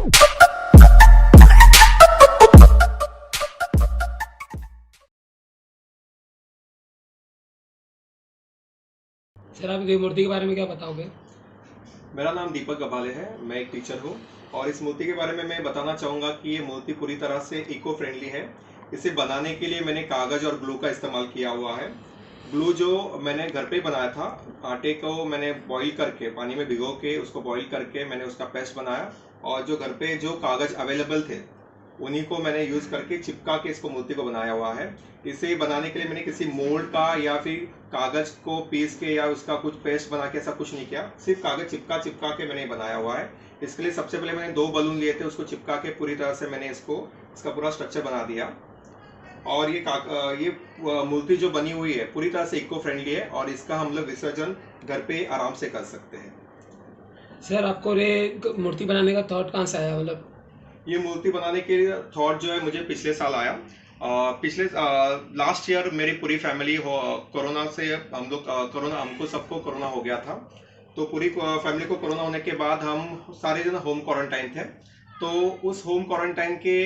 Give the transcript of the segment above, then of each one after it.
Sir आप ये मूर्ति के बारे में क्या बताओगे? मेरा नाम दीपक गबाले है, मैं एक टीचर हूँ और इस मूर्ति के बारे में मैं बताना चाहूँगा कि ये मूर्ति पूरी तरह से इको फ्रेंडली है। इसे बनाने के लिए मैंने कागज़ और ग्लू का इस्तेमाल किया हुआ है। ग्लू जो मैंने घर पे ही बनाया था, आटे को मैंने बॉईल करके पानी में भिगो के उसको बॉईल करके मैंने उसका पेस्ट बनाया और जो घर पे जो कागज़ अवेलेबल थे उन्हीं को मैंने यूज़ करके चिपका के इसको मूर्ति को बनाया हुआ है। इसे बनाने के लिए मैंने किसी मोल्ड का या फिर कागज़ को पीस के या उसका कुछ पेस्ट बना के ऐसा कुछ नहीं किया, सिर्फ कागज़ चिपका के मैंने बनाया हुआ है। इसके लिए सबसे पहले मैंने 2 बलून लिए थे, उसको चिपका के पूरी तरह से मैंने इसका पूरा स्ट्रक्चर बना दिया। और ये मूर्ति जो बनी हुई है पूरी तरह से इको फ्रेंडली है और इसका हम लोग विसर्जन घर पे आराम से कर सकते हैं। सर आपको ये मूर्ति बनाने का थॉट कहाँ से आया? मतलब ये मूर्ति बनाने के थॉट जो है मुझे पिछले साल आया। लास्ट ईयर मेरी पूरी फैमिली कोरोना से हमको सबको कोरोना हो गया था। तो पूरी फैमिली को कोरोना होने के बाद हम सारे जन होम क्वारंटाइन थे। तो उस होम क्वारंटाइन के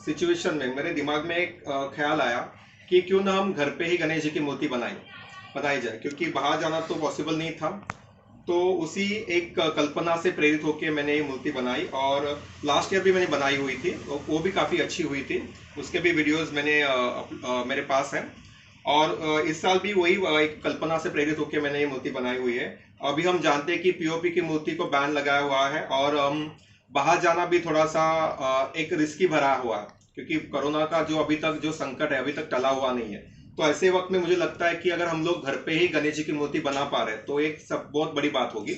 सिचुएशन में मेरे दिमाग में एक ख्याल आया कि क्यों ना हम घर पे ही गणेश जी की मूर्ति बनाई जाए, क्योंकि बाहर जाना तो पॉसिबल नहीं था। तो उसी एक कल्पना से प्रेरित होकर मैंने ये मूर्ति बनाई और लास्ट ईयर भी मैंने बनाई हुई थी, वो भी काफ़ी अच्छी हुई थी। उसके भी वीडियोस मेरे पास हैं और इस साल भी वही एक कल्पना से प्रेरित होकर मैंने ये मूर्ति बनाई हुई है। अभी हम जानते हैं कि पीओपी की मूर्ति को बैन लगाया हुआ है और बाहर जाना भी थोड़ा सा एक रिस्की भरा हुआ है, क्योंकि कोरोना का जो अभी तक जो संकट है अभी तक टला हुआ नहीं है। तो ऐसे वक्त में मुझे लगता है कि अगर हम लोग घर पे ही गणेश जी की मूर्ति बना पा रहे हैं तो एक बहुत बड़ी बात होगी।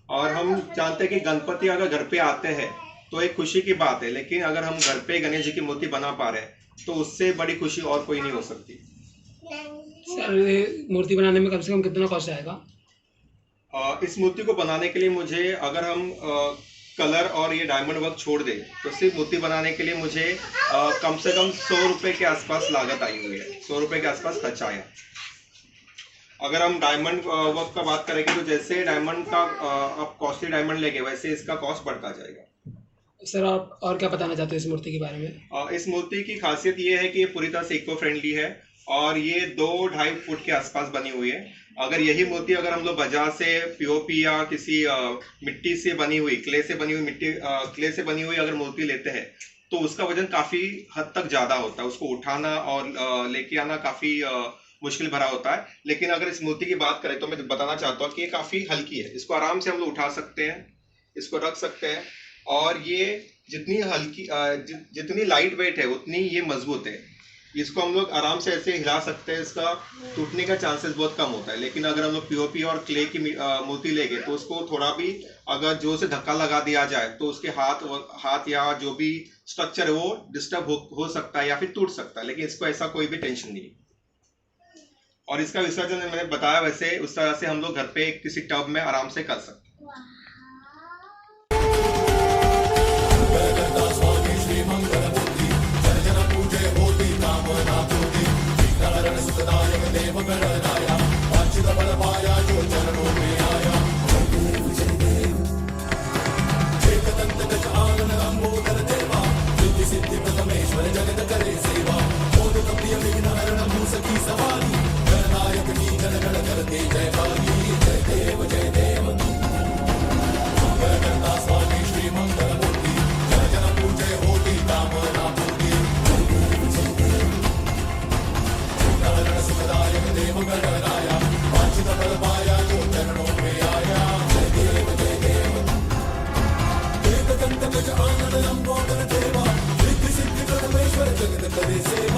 और हम जानते हैं कि गणपति अगर घर पे आते हैं तो एक खुशी की बात है, लेकिन अगर हम घर पे गणेश जी की मूर्ति बना पा रहे हैं तो उससे बड़ी खुशी और कोई नहीं हो सकती। सर ये मूर्ति बनाने में कम से कम कितना कॉस्ट आएगा? इस मूर्ति को बनाने के लिए मुझे, अगर हम कलर और ये डायमंड वर्क छोड़ दे तो सिर्फ मूर्ति बनाने के लिए मुझे कम से कम 100 रुपये के आसपास लागत आई हुई है। 100 रुपये के आसपास खर्च आया। अगर हम डायमंड वर्क का बात करेंगे तो जैसे डायमंड का आप कॉस्टली डायमंड लेंगे वैसे इसका कॉस्ट बढ़ता जाएगा। सर आप और क्या बताना चाहते हो इस मूर्ति के बारे में? इस मूर्ति की खासियत ये है कि ये पूरी तरह से इको फ्रेंडली है और ये 2-2.5 फुट के आसपास बनी हुई है। अगर यही मूर्ति अगर हम लोग बाजार से पीओपी या किसी मिट्टी से बनी हुई, क्ले से बनी हुई अगर मूर्ति लेते हैं तो उसका वजन काफी हद तक ज्यादा होता है। उसको उठाना और लेके आना काफी मुश्किल भरा होता है। लेकिन अगर इस मूर्ति की बात करें तो मैं बताना चाहता हूँ कि ये काफी हल्की है। इसको आराम से हम लोग उठा सकते हैं, इसको रख सकते हैं और ये जितनी लाइट वेट है उतनी ये मजबूत है। इसको हम लोग आराम से ऐसे हिला सकते हैं, इसका टूटने का चांसेस बहुत कम होता है। लेकिन अगर हम लोग पीओपी और क्ले की मूर्ति लेंगे तो उसको थोड़ा भी अगर जोर से धक्का लगा दिया जाए तो उसके हाथ या जो भी स्ट्रक्चर है वो डिस्टर्ब हो सकता है या फिर टूट सकता है। लेकिन इसको ऐसा कोई भी टेंशन नहीं। और इसका विसर्जन मैंने बताया वैसे उस तरह से हम लोग घर पे किसी टब में आराम से कर सकते हैं। जगत करे सेवा।